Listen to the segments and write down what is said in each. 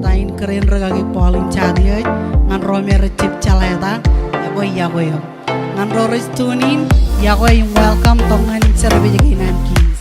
tain keren regagi polin chadi ngan romer chip chaleta ya boy ngan roris tunin ya boy welcome tongan serbe jiginan kings.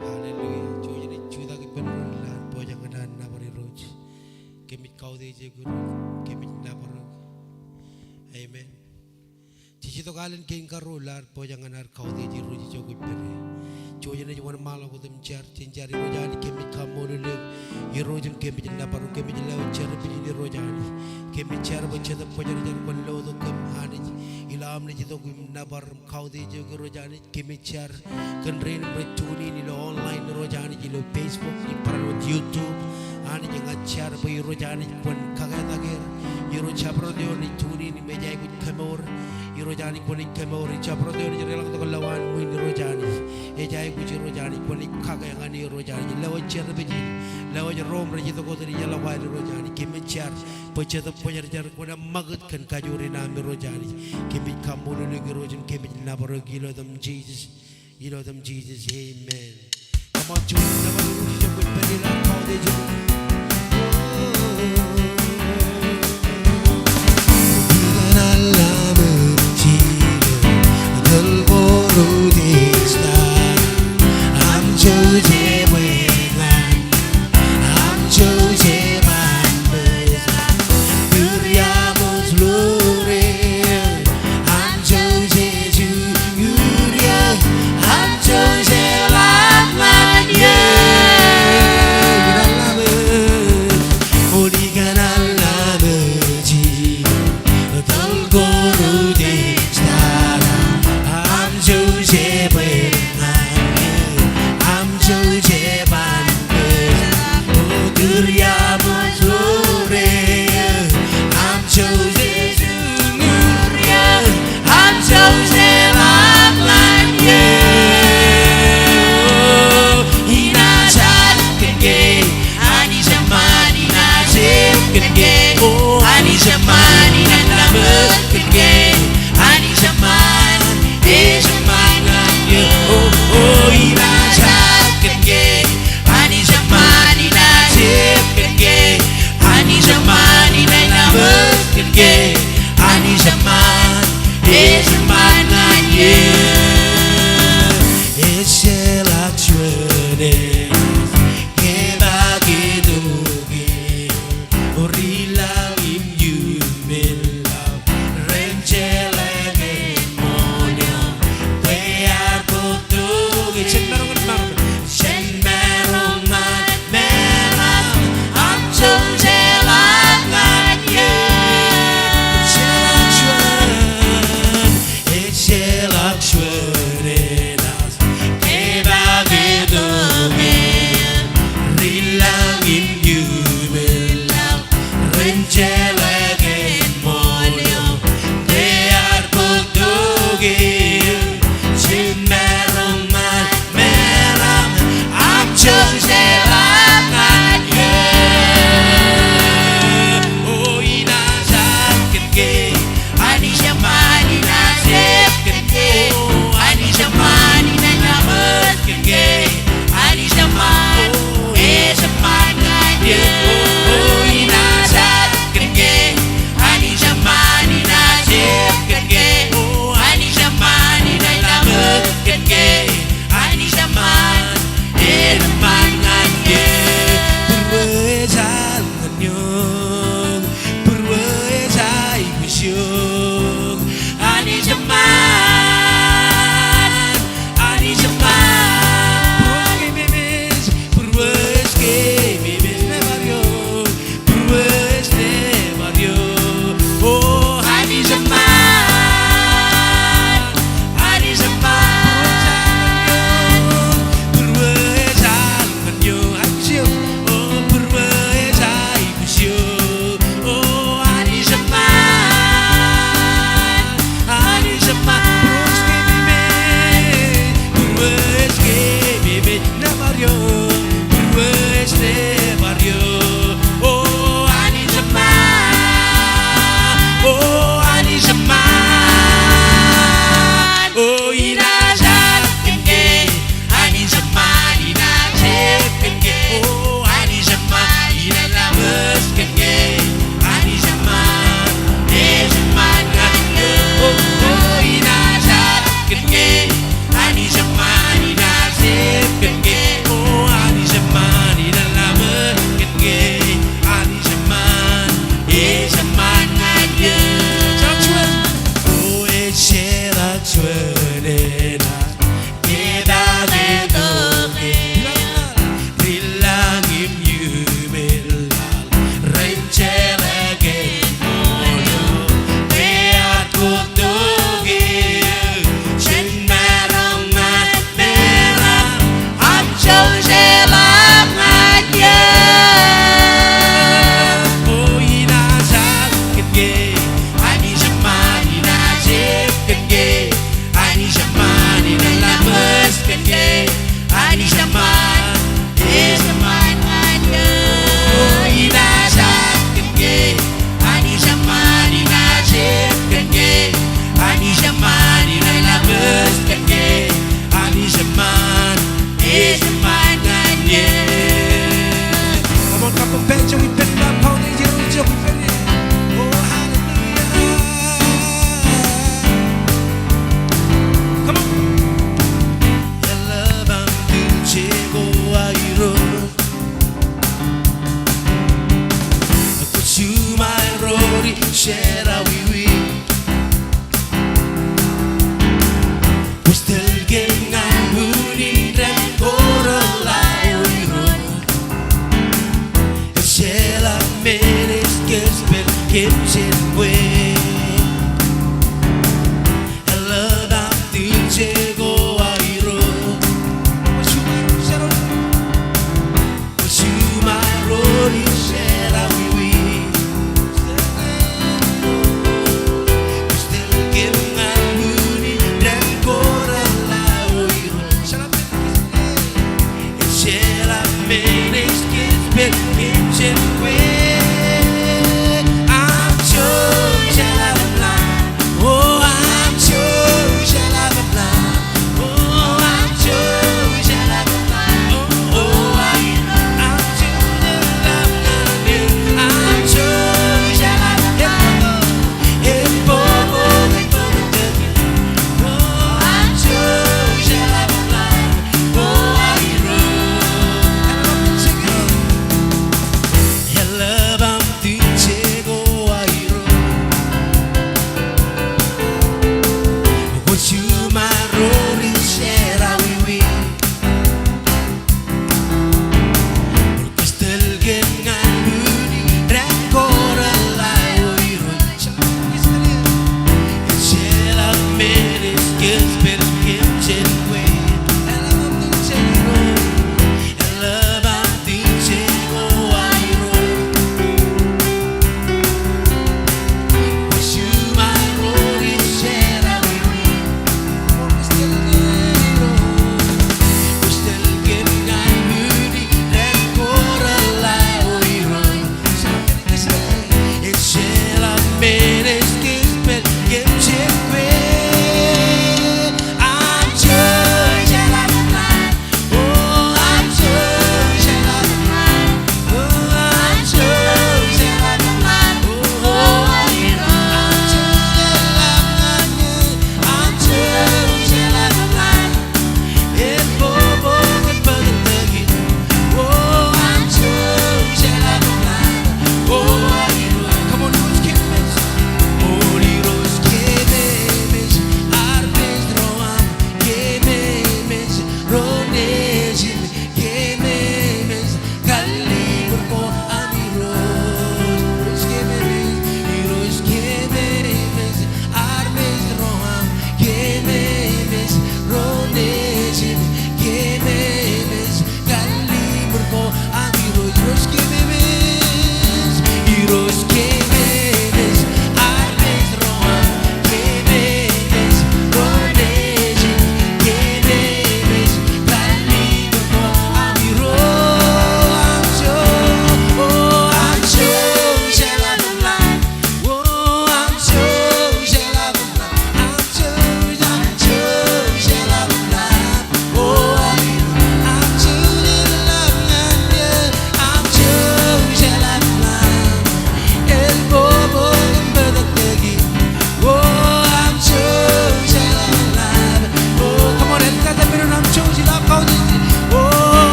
Haleluya. Joyani juda ke penrun lan pojang adan nabari roj. Kemit kau deje guru kemit nabaru. Amen. Cici to kalian kengkar rolar pojang anar kau deje roj jogo pere. Joyani juwan malam ko dem jar cincari rojani kemit KOMMOL leg. Yerojam kemit nabaru kemit law jar bini rojani. Kemit jar bocah pojang jar kon lo to kem hani. Ilam ni jito gum nabar kau deje guru rojani kemit jar kan rain bertuni ni lo online rojani jilo Facebook ni paralot YouTube. Ani jangan jar bayi rojani kon kagak tagir. Yero chapro deo ni tuni ni meja ikut KOMMOL. Yero jani kon ni KOMMOL chapro deo ni jerelang to lawan muin rojani. Eja ikut rojani kon ni kagak yang ani rojani lawan jar beji lawa je rom re jito ko teri jala wai ro jani kimi char poche to poche jar ko na magut kan kajuri na mi ro jani kimi kamulu ni ro jin kimi na baro gilo them Jesus you know them Jesus amen come on chun na baro je ko peri la ko de je 저기 편이라 파운드 제로 저기 편이 오 할렐루야 Come on 엘라밤 최고와 이룬 Put you my road share we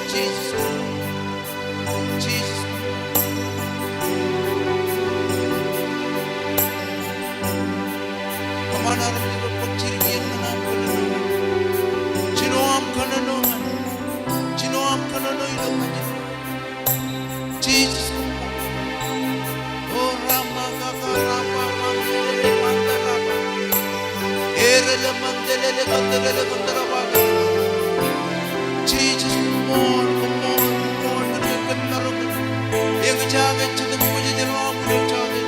Jesus. Jesus. Come on, Adam, you will put your hand on our brother. Do you know I'm gonna know? Do you know I'm gonna know you don't know? Jesus. Oh, Rama, Gaga, Rama, Mandele, Mandalaba. Erele, Mandele, Mandele, Mandalaba. Jesus, come on, come on, come on, come on. Ek jaage chud mujhe jawab do chahe.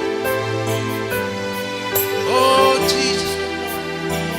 Oh Jesus, come on.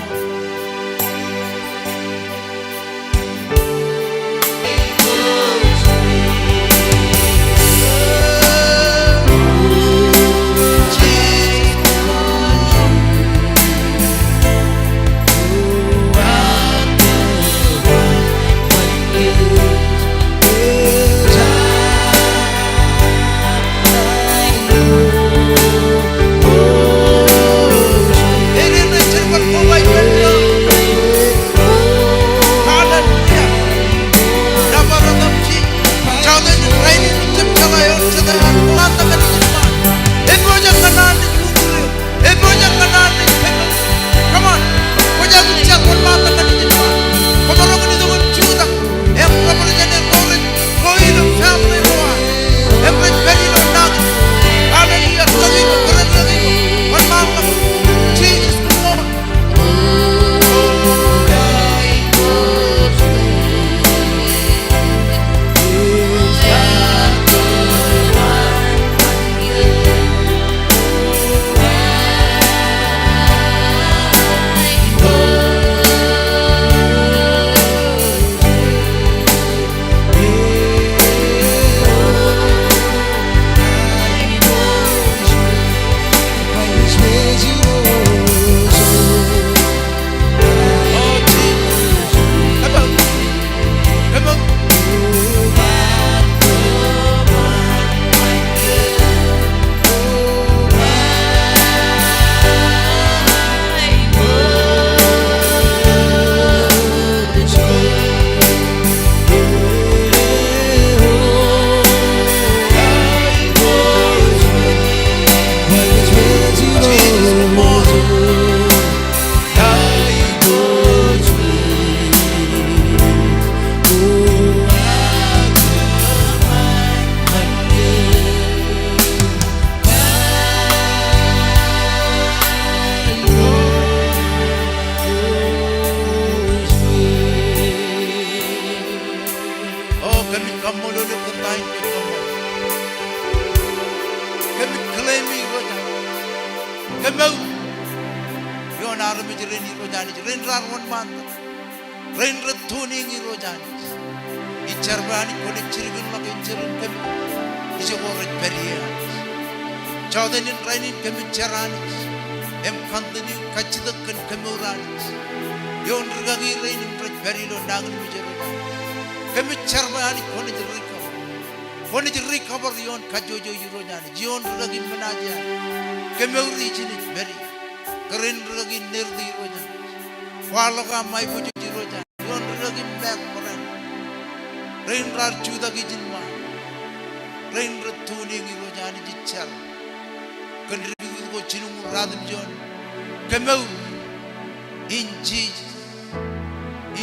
In Jesus,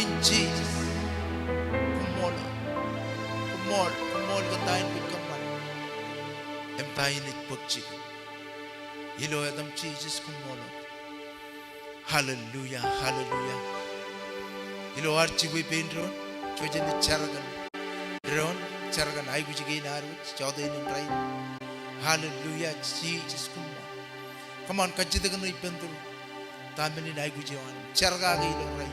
in Jesus, kumol, katayin bigkaman, emtayin itpagchik, ilo adam Jesus kumol, hallelujah, hallelujah, ilo archiwe pendron, chojan charagan, dron charagan ay bujigay naru, chodayin emtayin, hallelujah, Jesus kumol, come on, kachitagan ipendro. Tamini na igujiwan. Charga gilo ray.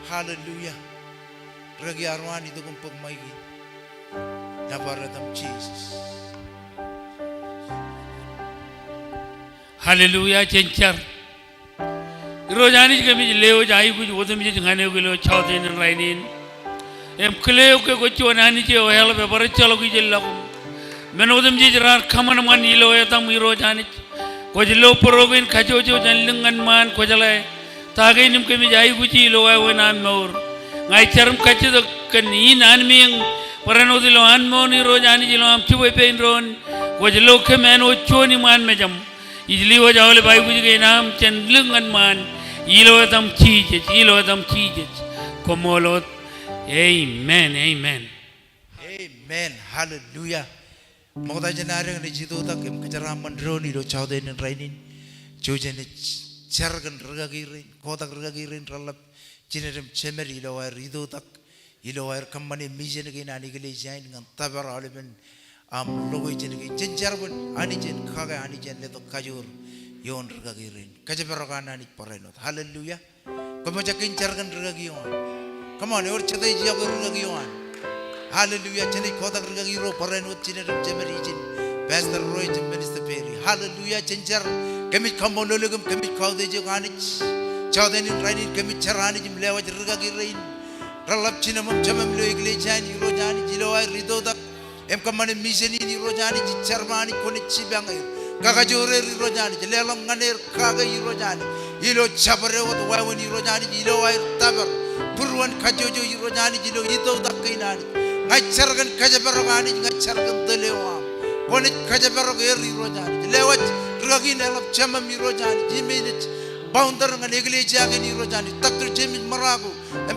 Hallelujah. Ragi arwan ito kung pagmaygi. Nabaradam Jesus. Hallelujah. Chenchar. Rojani kami leo jai kuj wodam je ngane gilo chawdin rainin. Em kleo ke kochwanani je oyal be barachalo ki jellagum. Menodam je rar khaman man ilo etam rojani. Kojlo porogin kajojo janlingan man kojale tagay nim kami jai guji lo ay wenam maur ngai charm kachi kan in anming paranodilo anmon ni roj ani jilo am chuwe pein ron wajlo ke men o choni man mejam ijli wo jawle bai buji ge nam chen lungan man ilo dam chije komolot amen amen amen hallelujah Mokta jenareng ni jitu tak kem keceraman drone do chawden rainin jojen cergan ragagirin kotak ragagirin ralap jinerem chemeri lo air itu tak ilo air kamani mijen ke nani ke jain ngan tabar aliben am logo jen ke jenjarbun ani jen khaga ani jen le to kajur yon ragagirin kajeperokan ani parenot hallelujah komajakin cergan ragagion come on or chadai jiago ragagion hallelujah jeni kotak ragagiro parenot jinerem chemeri jin pastor roy jin minister peri hallelujah jenjar kami kamolologum kami kaude je ganich chawden rainin kami charani jim lewa ragagirin ralap chinamam chamam lo igle jani rojani jilowai ridodak em kamane miseni ni rojani charmani konichi bangai kakajore rojani lelam nganer kaga rojani ilo chabare wot wawani rojani jilowai tabar purwan kajojo rojani jilo idodak kainani ngachargan kajabarogani ngachargan delewa konik kajabarogeri rojani lewat ragin elap chamam rojani jiminit Bounder ngan iglesia ke ni rojani taktur jemit maragu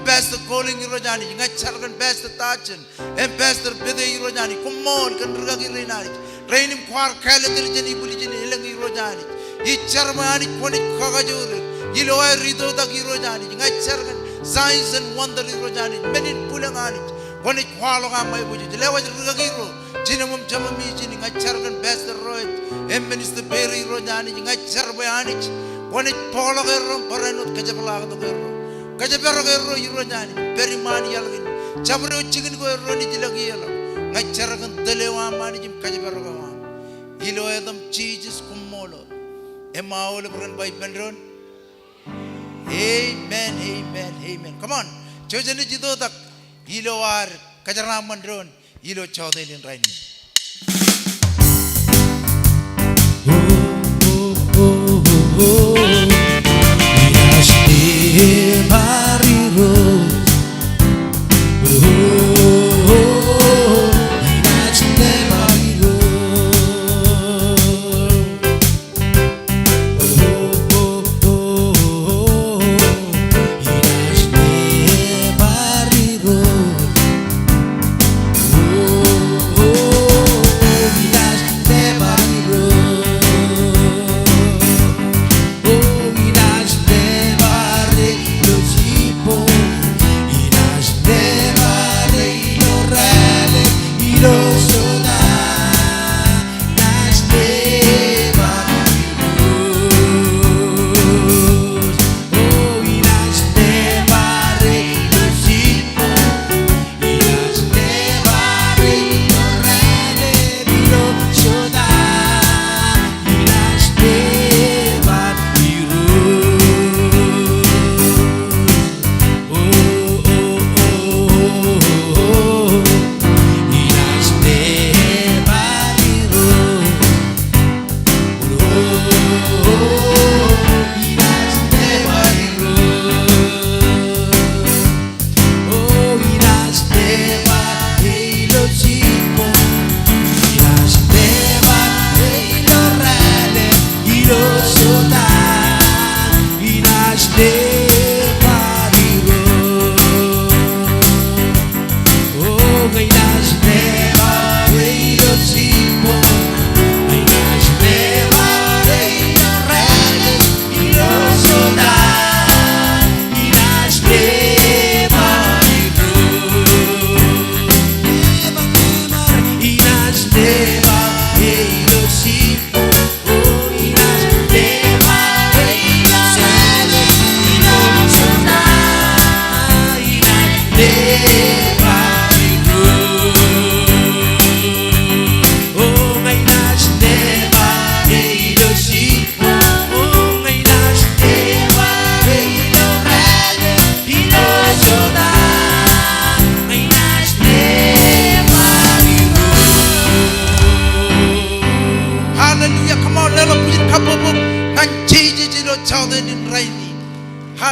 pastor calling rojani ngachargan pastor tachen pastor bede rojani kommol kan ragagi reinani reinim kwar kale jeni buli jeni elangi rojani icharmani konik khagajur iloy rido da rojani ngachargan signs and wonder rojani menin pulangani konik kwalo ga mai buji lewa ragagi ro jinamum jamami jeni ngachargan pastor roy minister beri rojani ngacharbayani Wanit polo gerro parenut kajapalaga to gerro kajapero gerro irojani perimani yalgin chabro chigin go gerro ni jilagi yalo ngacharagan delewa mani jim kajapero gawa ilo edam Jesus kommolo emaole bukan bai benron amen amen amen come on chojani jido tak ilo war kajaraman dron ilo chawdelin raini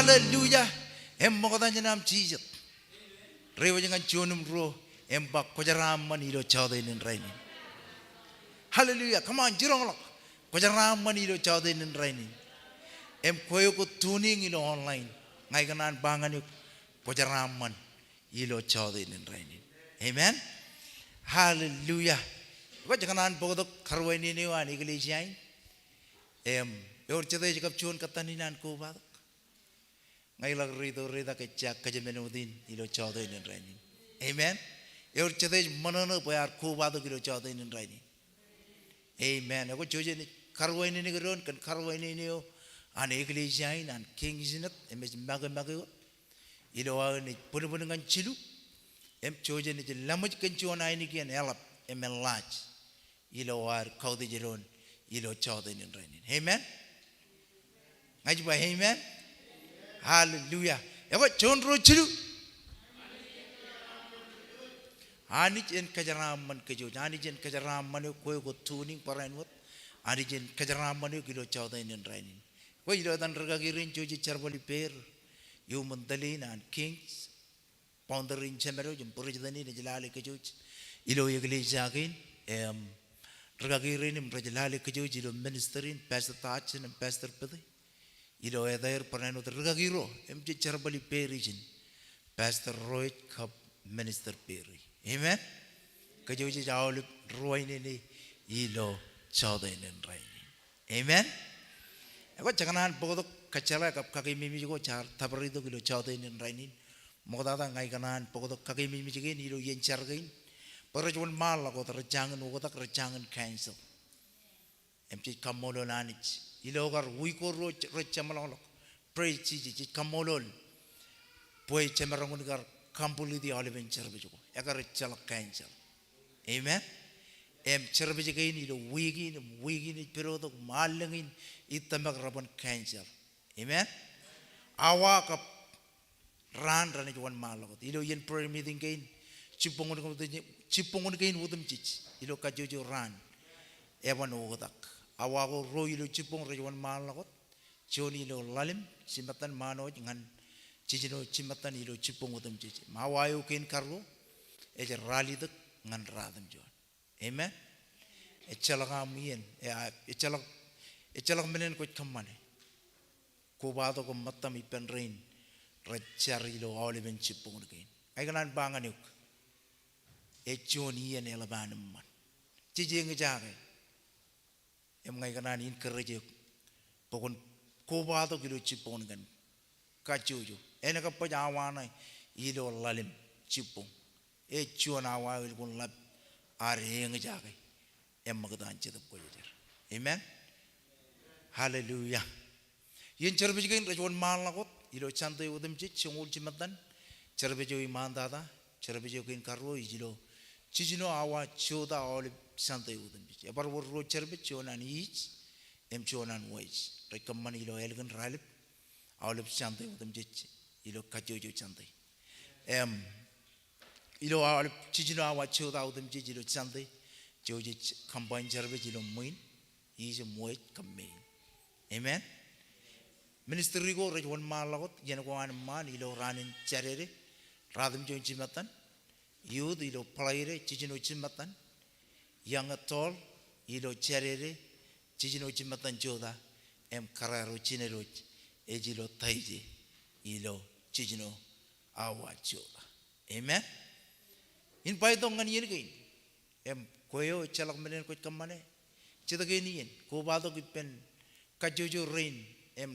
Hallelujah. Em mo kata jenam Jesus. Rewa jangan chonum ro embak kojaraman ilo chawdainin rainin. Hallelujah. Come on, jirong lok. Kojaraman ilo chawdainin rainin. Koyo ko tuning ilo online. Ngai kanan bangan yuk kojaraman ilo chawdainin rainin. Amen. Hallelujah. Ko jangan bogodok karwai ni wan iglesiain. Yor chede jikap chon kataninan ko batok. Ngai lag rida kecak kajemenudin ilo chawdainin rainin. Amen. Yor chede manana bayar ko batok ilo chawdainin rainin. Amen. Ako joje ni karwai ni geron kan karwai ni yo an iglesiain an kingsinat emes maga ilo ni punu kan chilu joje ni lamuj kan chuan ai ni kian elap emelaj ilo war kaudi jeron ilo chawdainin rainin. Amen. Ngaji ba amen. Hallelujah. Ako chon ro chilu Anij en kajaraman kejo, anij en kajaraman koyo ko tuning parainwat, anij en kajaraman kilo chawdainin rainin. Koy ilo dan ragagirin joji charbali per, yu mandalin an kings, pounderin chemero jum purjadani najalali kejo, ilo iglesia again, ragagirin rajalali kejo ilo ministerin pastor tachin and pastor pedi, ilo eder parainwat ragagiro, emji charbali perijin, pastor Roy kap minister peri. Amen. Kajuji jauh ruai ni ilo chawdainin rainin. Amen. Aku janganan bogodok kacala kap kaki mimi juga car tabari itu ilo chawdainin rainin. Mogadada ngai kanan bogodok kaki mimi juga ilo yen chargain. Perjuan mal aku terjangan bogodok terjangan cancel. Emci KOMMOL nanich. Ilo kar wiko ro rechamalolok. Pray cici KOMMOL. Boy cemerangun kar kampuli di oliven cerbe juga. Agar celak cancel. Amen. Cerbe juga ini lo wigi ni perodok malengin itamak raban cancel. Amen. Awak ran juan malakot. Ilo yen prayer meeting kain cipongun kain udam cic. Ilo kajojo ran. Ewan otak. Awak ro ilo cipong juan malakot. Joni ilo lalim simbatan mano dengan cicino cimatan ilo cipong udam cici. Mawayo kain karlo. Ejer rally dek ngan radam jual. Amen. Echalak amien. Echalak menen kot kamane. KOBATOK matam ipen rain. Rachari lo oliven cipong kain. Ay kanan bangan yuk. Echoni yen elabanam man. Cici ngejake. Ngai kanan in kerja. Pokon KOBATOK ilo cipong kan. Kacuju. Enak apa jawana ilo lalim cipong. Chuan awal kun lab are ngejake. Magadan cedap koyer. Amen. Hallelujah. Yen cerbe jigen rajon malakot ilo chante udem cit chungul cimatan cerbe jo iman dada cerbe jo kin karro ijilo cicino awa choda olip chante udem cit. Apar wor cerbe chonan ich chonan wais. Rekomman ilo elgan ralip olip chante udem cit ilo kajojo chante. Ilo olip cicino awa choda udem cit ilo chante joji combine cerbe ilo muin is muet kamin. Amen. Ministry ko rajon malakot yen ko an man ilo ranin charere radam jo cimatan youth ilo palaire cicino cimatan young atol ilo charere cicino cimatan joda kararo cinero ejilo taije ilo cicino awa joda. Amen. In paitong ngan yen kain koyo chalak menen ko kamane citageni yen KOBATOK ipen kajojo rain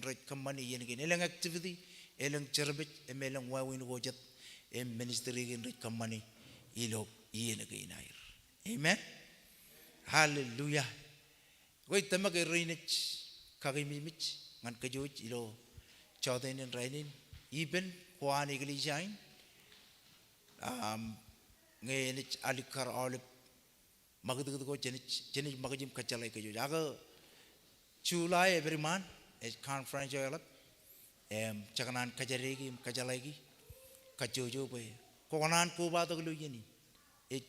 right kamani yen kain elang activity elang cerbet elang wawin gojat ministry gen right kamani ilo yen kain air. Amen. Hallelujah. Wait tamak rainich kagimimich ngan kajoj ilo chawdainin rainin even kuan iglijain ngenich alikar olip magdugud ko jenich magajim kacalai kajoj aga July every month is conference olip cakanan kajaregi kajalagi kajojo be konan KOBATOK lu yeni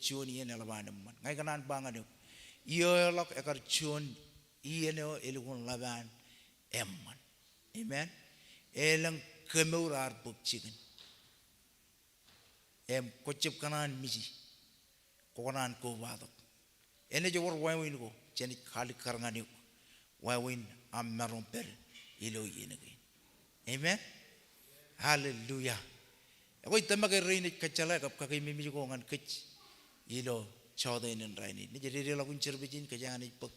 chuan yen elabanam man ngai kanan bangan yo lok ekar chuan yeno elugun laban emman. Amen. Elang kemurar buk chicken Kochip kanan miji. Kokanan KOBATOK. Ene jawar wawin ko. Jani kali karangani ko. Wawin marong per. Ilo yinagin. Amen. Hallelujah. Ako itama kay Rainit kachala kap kakay mimi ko ngan kach. Ilo chawda inin Rainit. Ni jadi rela kun cirbijin kaya ani pag.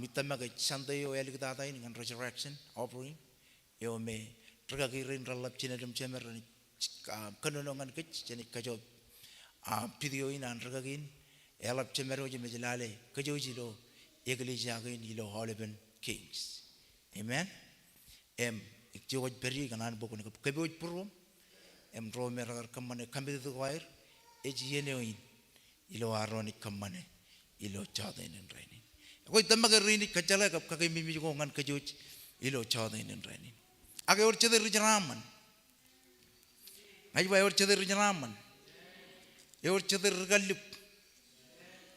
Itama kay Sunday o elik tatay ngan resurrection offering. Yo me tragagirin ralap cinadam cemer ni kanunongan kach jani kajob. Video inan tragagin elap cemer oje mejalale kajoji lo iglesia gin ilo Hollywood Kings. Amen. Ikjoj beri kanan bokon keboj purum. Rome ragar kamane kambe tu wair. Yene ilo aroni kamane ilo chada inin Rainit. Ako itama kay Rainit kachala kap kakay mimi ko ngan kajoj ilo chada inin Rainit. Ake or chade rijanaman. Ngaji ba or chade rijanaman. Or chade rigalup.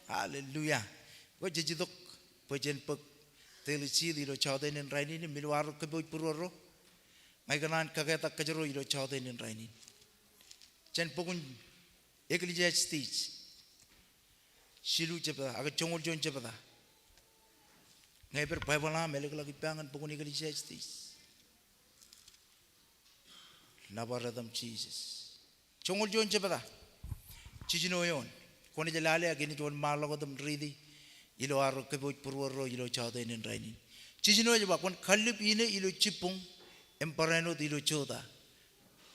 Hallelujah. Ko jejidok pajen pag telisi ilo chada inin Rainit milwaro keboj puroro. Ngai kanan kaketa kajero ilo chada inin Rainit. Chen pokun eklija stage. Shilu cepeda, agak congol jon cepeda. Ngai per Bible na melek lagi pangan pokun eklija stage. Nabaradam Jesus. Congol jon cepeda. Cicino yon. Kone jalale agini jon malagodam ridi. Ilo aro keboj purwaro ilo chada inin Rainit. Cicino jeba kon khalip ine ilo cipung empareno ilo choda.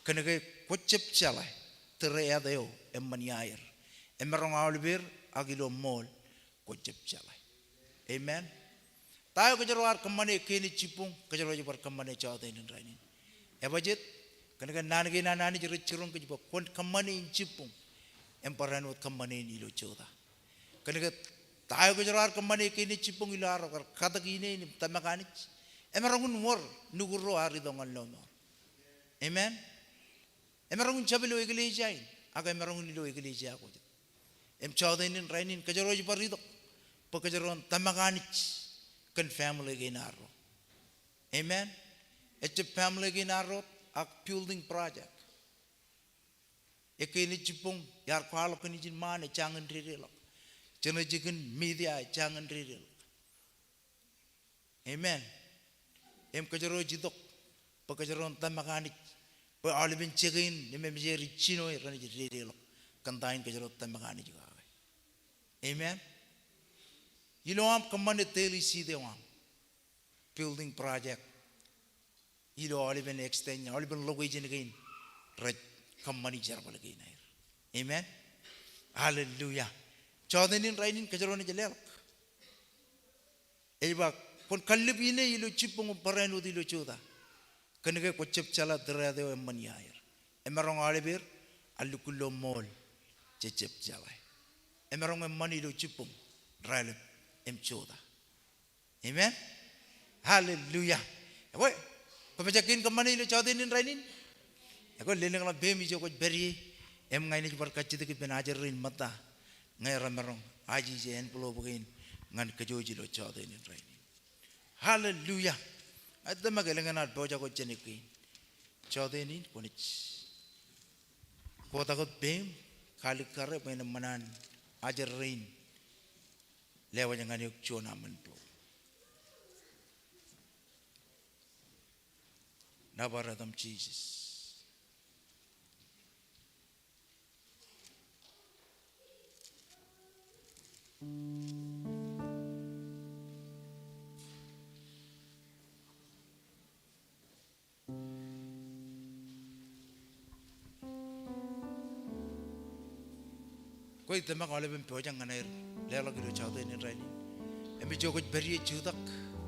Kenege kocep calai. Teraya deo emmaniair. Emerong alibir agilo mol kocep calai. Amen. Tayo kejarwar kemane kini cipung kejarwar jebar kemane chawda inin Rainit. Ebajit kenege nange nanani jerit cirung kejiba kon kemane in cipung emparano kemane ilo choda. Kenege tayo kejarwar kemane kini cipung ilo aro kata kini ini tamakanich. Emerongun war nuguro hari dongan lono. Amen. Emerongun chabelo iglesia in. Aga emerongun ilo iglesia ako. Chawda inin Rainit kajaro jebar ridok. Pakajaron tamakanich. Kan family ginaro. Amen. It's a family ginaro ak building project. Ekini cipung yar kwalo kini jin mane jangan rirelo. Jena jikin media jangan rirelo. Amen. Kajaro jidok. Pakajaron tamakanich. Pa alibin cekin ni memjeri chino rani rirelo. Kantain kajaro tamakanich juga. Amen. You know I'm commanded daily see the one building project. You know all even extend, all even low agent again. Right, company jarable again. Amen. Hallelujah. Chawda inin Rainit kajarone jalel. Eba kon kalibine ilo cipung pareno ilo choda. Kenege kocep chala derade emmaniair. Emerong alibir alukulo mol cecep chala. Emerong emmani ilo cipung ralep choda. Amen. Hallelujah. Ako pamajakin kemana ilo chawda inin Rainit. Ako leleng la bemi jo ko beri ngai ni bar kacit ke benajar rin mata ngai ramerong aji je en pulo bugin ngan kajoji lo chawda inin Rainit. Hallelujah. Adda magalengan at boja ko jeniki. Chawda inin konich. Kota ko bem kali kare main manan ajar rin. Lewa jangan yuk cuana menplo. Nabaradam Jesus. Koi temak oleh pempojang nganer lelo kilo chawda inin Rainit. Emi jokoj beri judak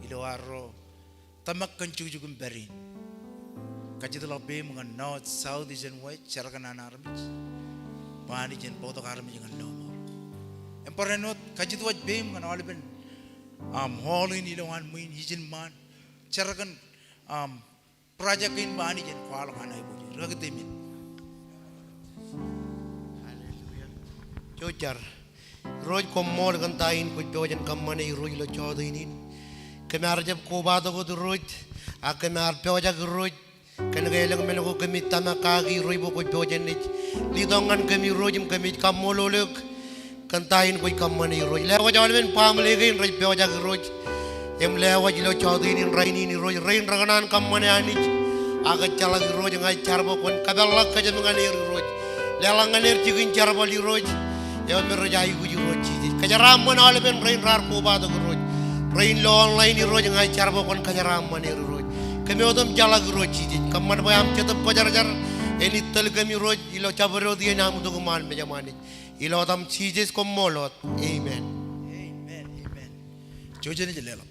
ilo aro tamak kan jujugum beri. Kajit labe mengan north south east and west carakan anarmich. Pani jen poto karmi jangan nomor. Emperenot kajit waj be mengan oleh ben holin ilo an muin hijin man carakan prajakin pani jen kualo kanai boje ragatemin. Jojar roj KOMMOL gantain kuj dojan kamane roj lo chawda inin kemar jab KOBATOK ko roj akemar pojak roj kan gailang melo ko kemi tamakagi roj bo kuj dojan nich lidongan kami rojim kami KOMMOL kantain koi kammani roj lewa jalmen family gain roj bewa jag roj em lewa jilo chaudini raini ni roj rain ranganan kammani anich aga chalag roj ngai charbo kon kadalla kaje ngani roj lelanganer jigin charbo li roj em mer jay guji roj ji kajaram mon alben rain rar ko bado roj rain lo online roj ngai charbo kon kajaram mani roj kami odom jalag roj ji kamman bayam chetam pajar jar eni tel kami roj ilo chabro dia namu to man me jamani ilo tam cheeses KOMMOL. Amen. Amen. Amen. 조전이 질래라.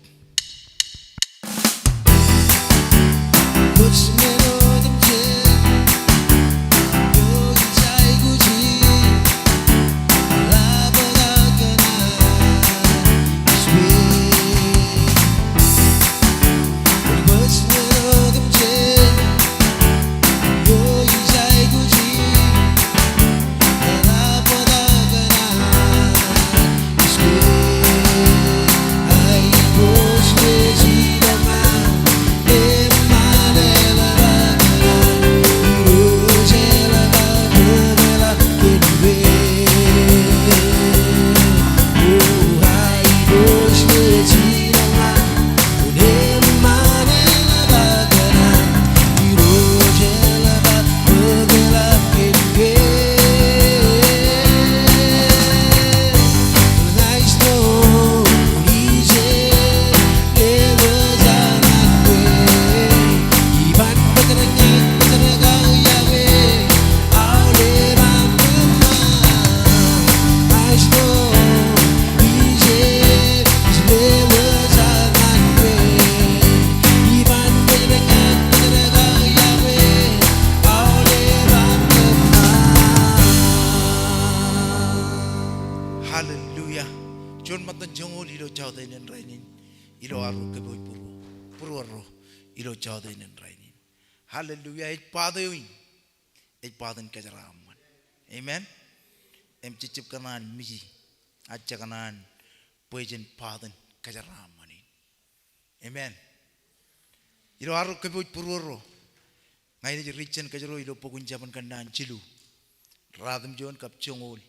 Hallelujah. John matan jongol ilo chawda inen rainin. Ilo aru keboy puru arro ilo chawda inen rainin. Hallelujah. Ek padoin. Ek padan kajaraman. Amen. Em cicip kanan miji. Aja kanan pojen padan kajaraman. Amen. Ilo aru keboy puru arro. Ngai ni richen kajaro ilo pokun jaman kanan cilu. Radam John kap jongol.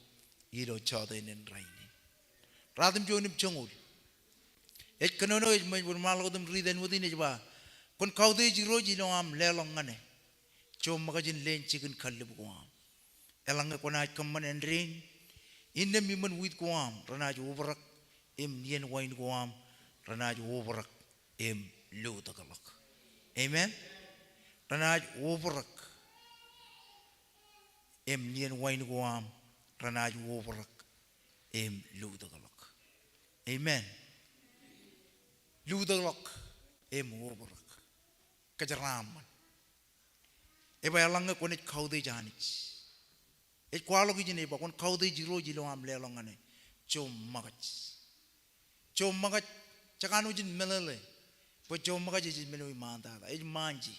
Ilo chawda inen rainin. Radam jonim chongol. Et kanono it may malodum riden within it ba. Kon kaude jiroji no am lelongane. Chom magajin len chicken kalibuam. Elanga konai kaman and rain. In the miman with guam, ranaj overak, em nien wine guam, ranaj overak, em lutagalak. Amen. Ranaj overak, em nien wine guam, ranaj overak, em lutagalak. Amen. Ludaglok em overak. Kajaraman. Eba alanga konit kaude janich. Et kwalogi jine ba kon kaude jiro jilo am lelongane. Chom magach. Chom magach chakanu jin melele. Po chom magach jin melu manda. Et manji.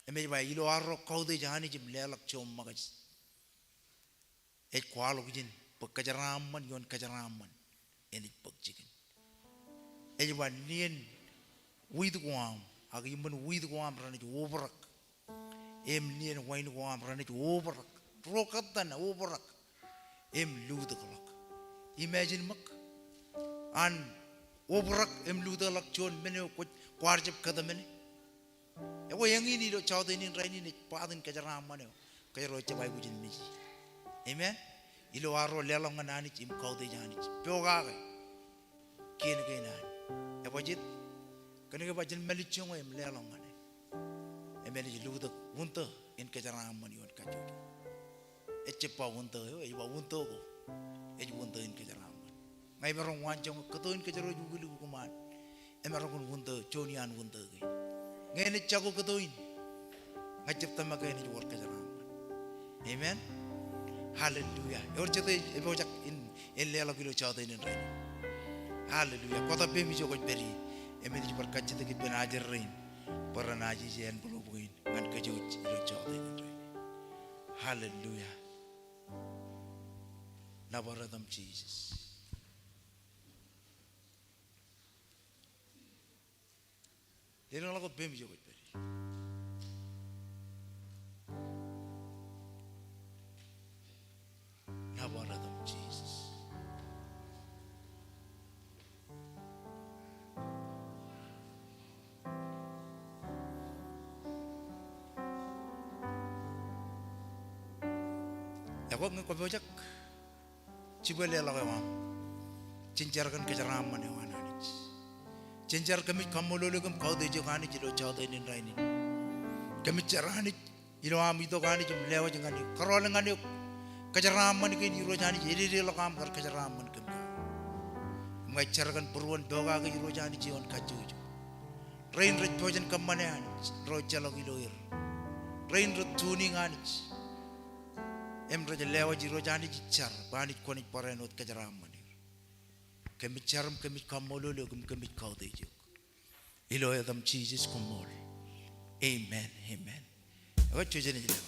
Eme ba ilo arro kaude jani jim lelak chom magach. Et kwalogi jin po kajaraman yon kajaraman. Enit pagchikin. Ejuan nien with guam, agiman with guam ranit overak. Em nien wine guam ranit overak. Rokatan overak. Em ludagalak. Imagine mak. An overak em ludagalak chon menu kwarjab kadamene. Ewa yang ini do chawda ini raini ni padan kajaraman yo. Kajaro chabay bujin miji. Amen. Ilo arro lelongan anich im kaude janich. Pyoga kay. Kien kainan. Epajit. Kanega bajan melichong em lelongan. Emeli ludak wunta in kajaraman yon kajut. Echepa wunta yo. Ewa wunta ko. Eju wunta in kajaraman. Ngai merong wanjong kato in kajaro jugulu kuman. Emerong wunta chonian wunta kay. Ngai ne chago kato in. Ngajip tamaga ni juwar kajaraman. Amen. Hallelujah. Or jete ebojak in lela kilo chawda in rain. Hallelujah. Kota bemi jo koj beri. Emeni berkat jete kit ben ajar rain. Para naji jen bulu buin. Ngan kajo ilo chawda in rain. Hallelujah. Nabaradam Jesus. Dino lakot bemi jo koj beri. Nabaradam Jesus. Ako ngkobojak cibele lawam. Cincarkan keceraman yang mana ni. Cincar kami kamololo kami kau dejo kani jilo cau denin raini. Kami cerani jilo am itu kani jum lewat jangan ni. Karol jangan ni keceraman kini jilo jani jadi lokam kar keceraman kami. Mengajarkan peruan doga ke jilo jani jion kaju. Rain red pojan kamane ani. Roja lagi loir. Rain red tuning ani. Raja lewat jilo jani jicar. Bani koni parenot keceraman. Kami caram kami kamololo kami kau dejo. Ilo adam Jesus kommol. Amen. Amen. Apa cuci ni jelah.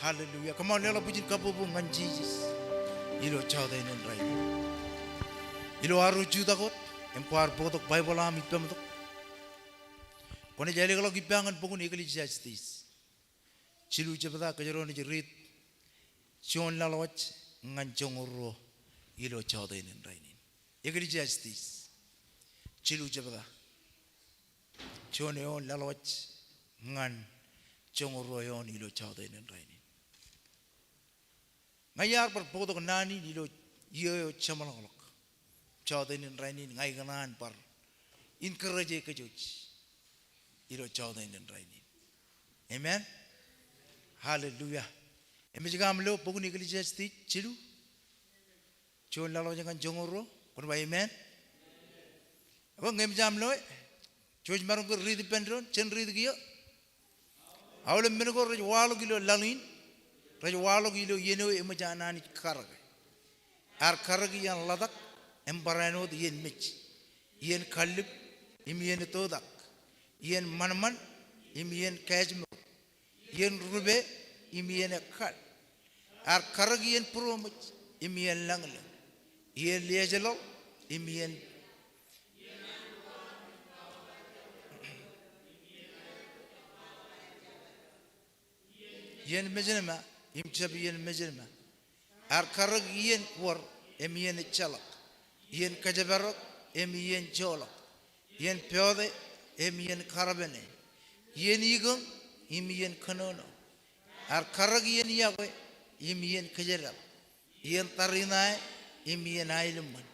Hallelujah. Come on, lelo pujin kapupu ngan Jesus. Ilo chau da inon rai. Ilo aru juda kot. Empar botok Bible am ipam tok. Kone jale kalau gipangan pukun ikali justice. Chilu jebada kajero ni jerit. Chion lalawach ngan jongoro. Ilo chau da inon rai. Ikali justice. Chilu jebada. Chion yon lalawach ngan jongoro yon ilo chau da inon rai. Ngayar par botok nani ilo yo chamalok. Chau da inon rai ngai ganan par encourage kajuch. Ilo chau da inon rai. Amen. Hallelujah. Emijigam lo pukun ikali justice chilu. Chion lalawach ngan jongoro. Kon ba amen. Abang emijam lo. Choj marung ko read pendron chen read giyo. Awle meno ko rajwalo gilo lalin. Rajwalo gilo yeno emajana ni karag. Ar karag yan ladak embarano yen mich. Yen kalib im yen todak. Yen manman im yen kajmo. yen rube imien kal ar karag yen puromach imien langle yen liejelo imien yen mejenma imchab yen mejenma ar karag yen war imien chalak yen kajabarok imien jolak yen pyode imien karabene yen igong imien kanono ar karag yen yawe imien kajarab yen tarinai imien ailuman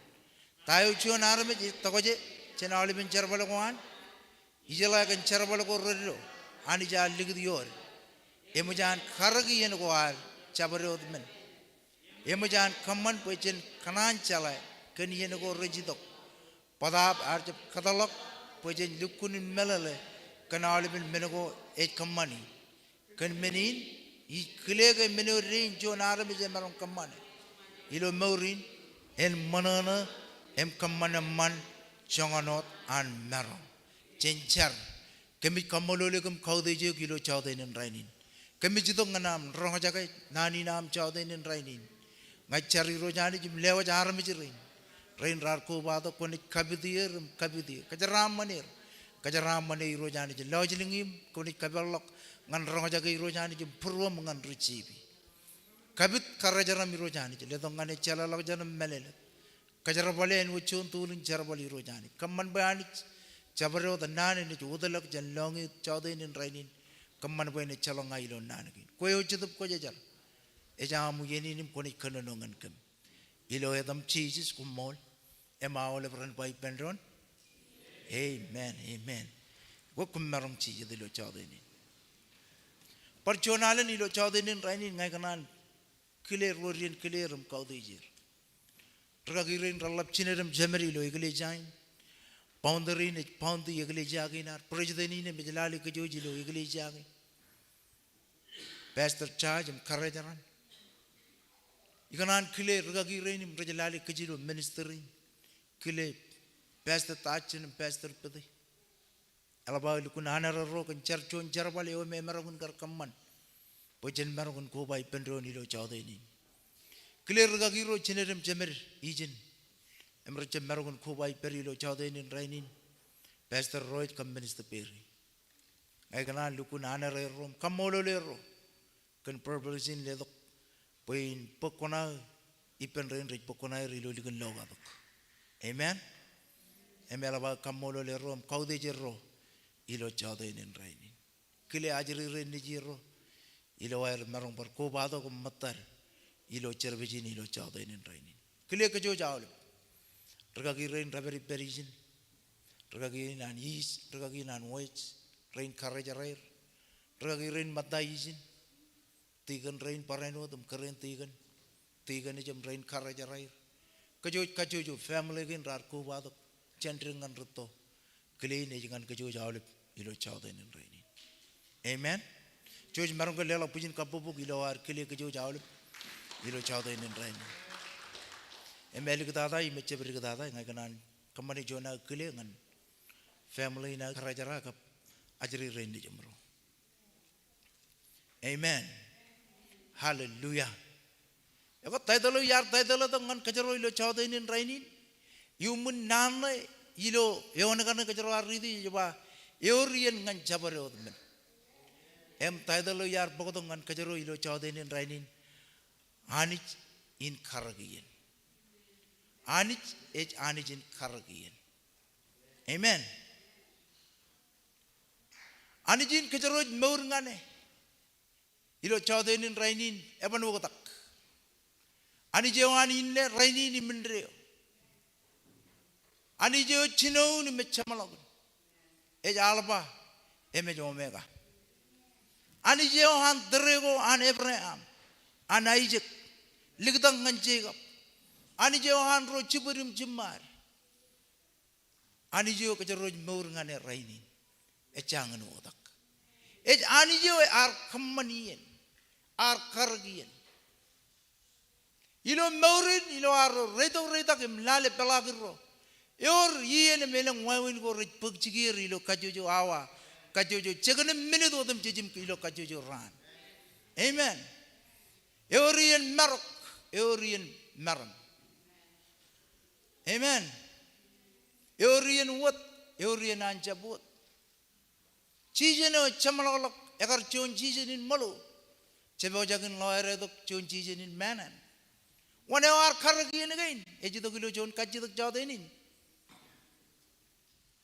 tayo chon arme tokoje chenali bin charbalawan ijela kan charbalago relo ani ja ligdi yor emujan karag yen gwar chabarod men emujan kamman pochen kanan chala kan yen go rejidok padap arjab kadalok pochen lukunin melale kanali bin menego e kammani kan menin I kilega menorin jon arme je maron kamane ilo maurin en manana em kamana man chonganot an maron chenchar kemi kamolole kem kaude je kilo chaude nen rainin kemi jidong nam roh jagai nani nam chaude nen rainin ngachari rojani jim lewa jarme jirin rain rar ko bado kon kabidir kajaram manir rojani je lojlingim kon kabalok ngan roh jagai rojani jim purwa ngan rucibi kabit karajaram rojani je ledong ngane chala lok janam melele kajara balen wuchun tulun jarbali rojani kamman bayani jabaro the nane ni udalak jan longi chaude nin rainin kamman bayne chalonga ilo nanagi koyo chidup ko jajar ejamu yeni nim koni kanono ngan kam ilo edam jesus kummol ema ole bran bai pendron amen wo kummarom chi dilo chaude ni parchonalen ilo chaude nin rainin ngai kanan clear rorien clearum kaude jir tragagirin ralap chineram jamari lo igle jain boundary ne poundi igle jaginar prejdeni ne bijlali kajoji lo igle jagi pastor charge am karajaran ikanan clear tragagirin bijlali kajilo ministry clear pastor tachin pastor pedi alaba lukun anararo kan charchon jarbale o memaragun kar kamman pojen maragun ko bai pendroni lo chaudeni clear gagiro chinerem jemer ijin emre chemaragun ko bai perilo chaudeni rainin pastor royd kam minister peri ai kana lukun anararo kamolo lero kan purpose le dok poin pokona ipen rain rich pokona rilo ligan loga dok amen emelaba kamolo lero kaude jerro ilo chaudeni rainin kile ajri rain ni jiro ilo air marong par ko bado ko matar ilo cherbejin ilo chaude nin rainin kile ke jo jaul tragagi rain raberi perijin tragagi nan is tragagi nan wait rain courage rair tragagi rain matayijin tigan rain pareno dum keren tigan ni jam rain courage rair ke jo family gin rar ko bado chentringan rutto kile ne jangan ke jo jaul ilo chaude nin rainin amen George marungka lela pujin kapupu ilo ar kile ke jo jaul ilo chaude nin rain emeli ke dada I meche beri ke dada ngai kanan kamani jona kile ngan family na kerajara kap ajri rain di jemro amen hallelujah eko taidalo yar taidalo to ngan kajaro ilo chaude nin rainin yumun nanai ilo yona kana kajaro aridi joba eorien ngan jabare odmen em taidalo yar bogodong ngan kajaro ilo chaude nin rainin anich in karagiyen anich in karagiyen amen anich in kajaro maur ngane ilo chaude nin rainin eban wogotak anich ani le rainin ni mindreo anich chino ni mechamalagun alba emejo omega Ani Johan Drego an Abraham an Isaac Ligdang and Jacob Ani Johan ro chiburim jimar Ani Jo kajaroj mourngane rainin e changan odak e ani Jo ar kammanien ar kargien ilo mourin ilo ar reto kim lale pelagiro yor yene meleng wawin go rej pagchigir ilo kajojo awa kajojo chegane minute odam jejim kilo kajojo ran. Amen. Eorian marok, eorian maram. Amen. Eorian what, eorian anjabut. Chijeno chamalok egar chon chijen in malu. Chebo jagin lawyer dok chon chijen in manan. One hour karagin again. Ejito kilo chon kajidok jadenin.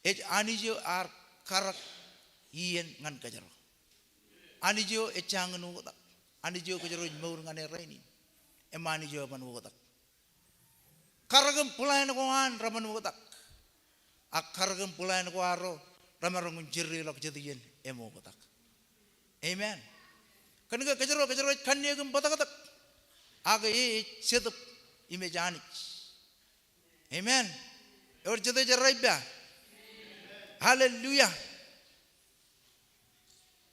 Ej anijo ar karak ien ngan kajaro. Anijo echangan ugotak. Anijo kajaro maur ngane rainin. Emanijo ban ugotak. Karagam pulayan ko an raman ugotak. Ak karagam pulayan ko aro ramarong jirri lok jadiyen emo ugotak. Amen. Kaniga kajaro kanyagam batakatak. Aga setup imejanich. Amen. Or jade jarraibya. Hallelujah.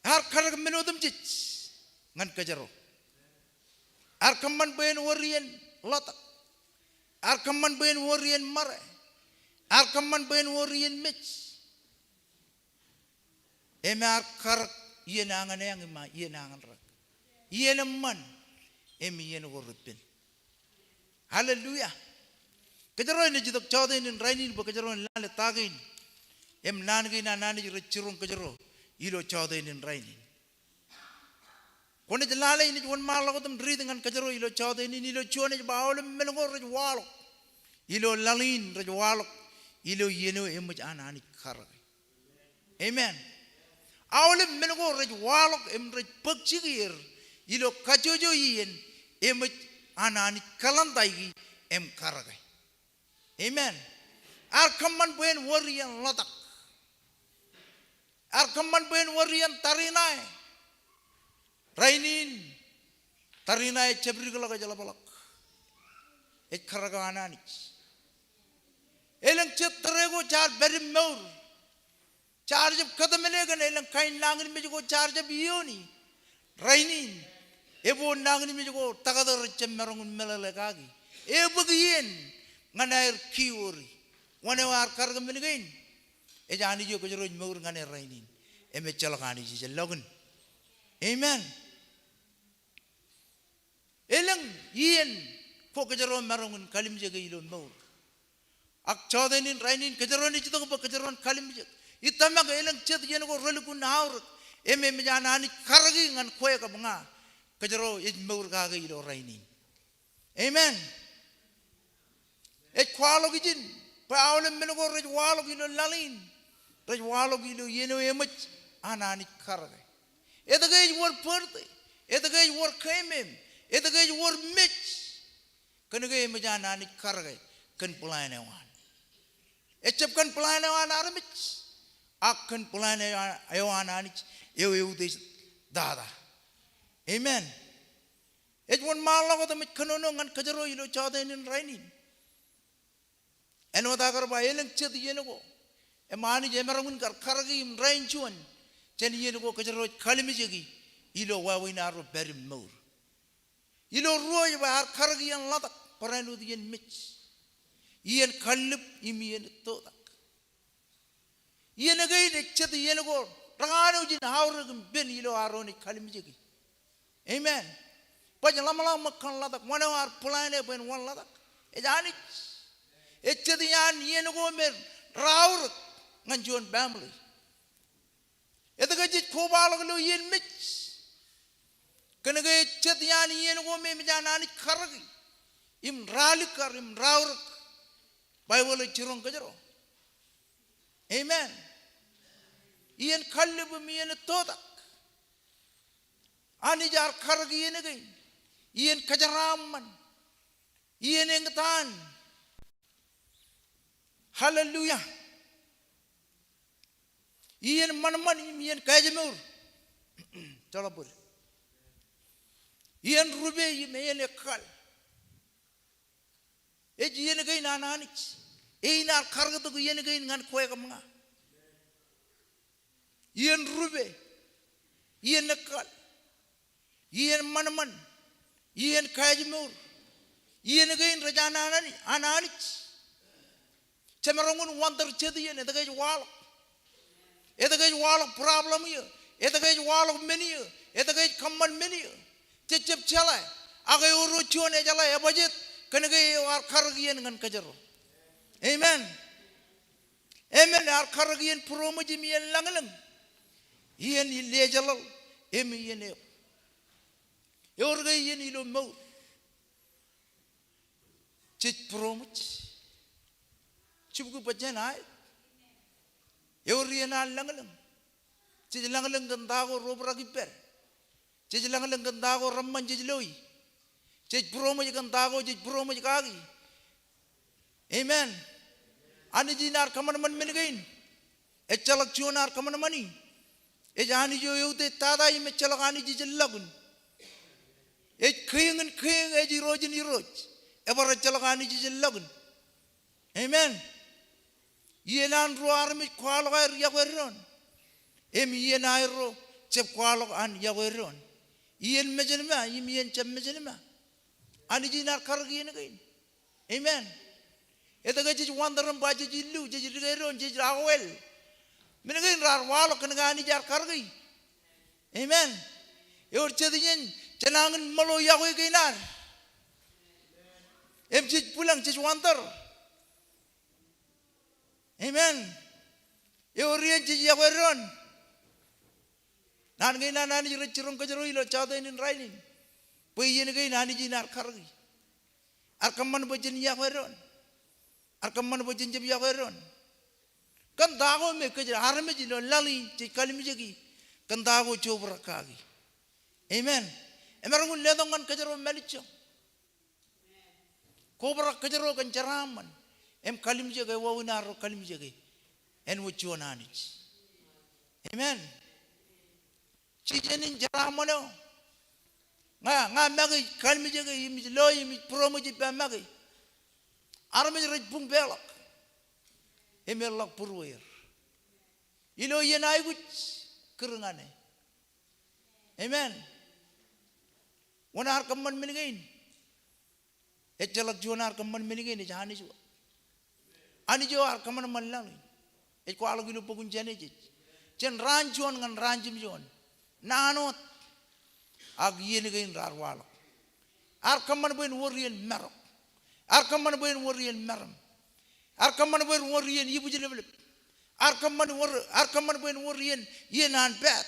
Har karag menodam jich ngan kajaro. Ar kaman bayan warrian lotak. Ar kaman bayan warrian mare. Ar kaman bayan warrian mitch. Eme ar karag yen angan yang ima yen angan rak. Yen man eme yen warripin. Hallelujah. Kajaro ini jitok chawde ini rainin ba kajaro lale tagin. Em nangi na nani rechirung kajaro ilo chawde ini rainin. Kone jalale ini juan malo kotam dri dengan kajaro ilo chawde ini ilo chuane jbawle menengor rejwalok. Ilo lalin rejwalok. Ilo yeno emuj anani karag. Amen. Awle menengor rejwalok em rej pagchigir. Ilo kajojo yen emuj anani kalandaigi em karag. Amen. Ar kaman buen warian lotak. Ar kaman buen warian tarinai. Rainin tarinai cebri kala jalabalak. Ek karaga ananich. Elang cetrego char beri maur. Charge of kadamelegan elang kain langin mejugo charge of ioni. Rainin ebo nangin mejugo tagador cemerong melalagagi. Ebo gien nganair kiuri. Wane war karagam menagain. Ejani jo kajaro maur ngane rainin. Eme chalakani ji logan. Amen. Elang yen ko kajaro marungun kalim jaga ilo maur. Ak chodenin rainin kajaro ni jito ko kajaro kalim jaga. Itama ga elang chet yen ko relikun naur. Eme mejana ani karagi ngan koya ka mga. Kajaro ej maur ga ilo rainin. Amen. Ej kwalo gijin. Paulem menengor rejwalo ilo lalin. Rejwalo ilo yeno emach anani karage. Etagay war perte. Etagay war kaimem. Etagay war mitch. Kanagay majana ani karage. Kan pulayan ewan. Echap kan pulayan ewan aramich. Ak kan pulayan ewan anich. Eu des dada. Amen. Ejwan malago damit kanono ngan kajaro ilo chawdenin rainin. Eno tagar ba elang chet yeno ko. Emani jemerangun kar karagi im rain chuan. Chen yeno ko kajaro kalimijegi. Ilo wawi naro beri maur. Ilo ruoy ba har karagi yang latak. Paranu diyen mitch. Iyan kalip imi yen totak. Iyan agay de chet yeno ko. Rangano jin hauragum ben ilo aroni kalimijegi. Amen. Pajan lama-lama makan latak. Wana war pulane ben wan latak. Ejanich. Echadian yen go mer raur nganjuan family. Etagajit kobalog lo yen mitch. Kanaga echadian yen go me mijanani karagi. Im ralikar im raur. Bible chirong kajaro. Amen. Yen kallibu mi yen totak. Ani jar karagi yen again. Yen kajaraman. Yen engtan. Hallelujah. Iyan manaman iyan kajamur. Chalapur. Iyan rube iyan ekal. Iyan gay nananich. Iyan karga to iyan gay ngan koy kamanga. Iyan rube. Iyan ekal. Iyan manaman. Iyan kajamur. Iyan gay rajana ananich. Cemerangun wonder chedi yen etagay wal. Etagay walok problem you. Etagay walok many you. Etagay common many you. Chip chala. Agay uruchon ejala budget. Kanagay war karagian ngan kajaro. Amen. Amen. Ar karagian promojimian langalang. Ian ilejalo. Emi ian eo. Yorgay ian ilo mo. Chit promoj. Chubuku pajan ay. Yoriana langalang. Chit langalang gandago robra giper. Chit langalang gandago ramman jijloi. Chit promoj gandago chit promoj kagi. Amen. Ani jinar kamanaman menagain. Echalak chunar kamanamani. Ejani jo yote tada ime chalak ani jijilagun. Kring and kring eji rojin iroj. Ever chalak ani jijilagun. Amen. Yenan ruarmi kwalwa yaweron. Yen airo chep kwalok an yaweron. Yen mejenma yen chep mejenma. Ani jinar kargi again. Amen. Ito kay jiji wandaran ba jiji lu jiji rigeron jiji awel. Minagain rar walo kanagani jar kargi. Amen. Yor chediyen chanangan malo yawe kainar. Jiji pulang jiji wandar. Amen. Yor riyan jiji yaweron. Nan kay nanani jirong kajaro ilo chado inin rainin. Puyen kay nani jinar kargi. Arkaman ba jini yaweron. Arkaman bo jinjab yaweron kan dago me ke harame jilo lali ti kalimi jegi kan dago chobra kagi. Amen. Emarung ledongan kajaro melicho kobra kajaro kan jaraman em kalimi jegi wawinaro kalimi jegi en wuchonanich. Amen. Chijenin jaramano nga magi kalimi jegi yimi loy yimi promoji pa magi Arame raj bung belak. Emelak purwair. Ilo yen aygut kerengane. Amen. Wana har kaman minigain. Echalak juana har kaman minigain jahani jo. Ani jo har kaman mallang. Eko alagilo pogun jane jej. Jen ranjuan ngan ranjim jon. Nanot ag yenigain rarwala. Har kaman boin worien merok. Arkaman boy worien maram. Arkaman boy worien yibujilebelep. Arkaman boy worien yenan bet.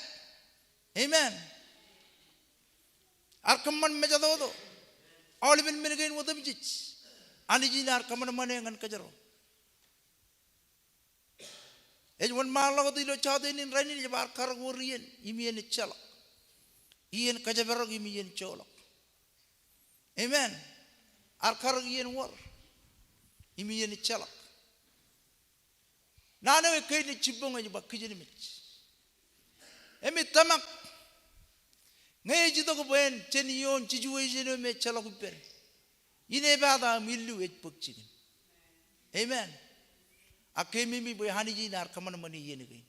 Amen. Arkaman mejadodo. Olibin menagain wadam jich. Ani jina arkaman manengan kajaro. Ejwan malago dilo chado inin rainin jabar karag worien imien chalak. Ien kajabarog imien cholak. Amen. Arkarag yen war. Imi yen chalak. Nana we kay ni chibong ay bakijin mich. Emi tamak. Ngay jito ko ben cheniyon chijuwe me chalak uper. Ine bada milu et pokchigin. Amen. Akemi mi boy haniji nar kaman mani yen gay.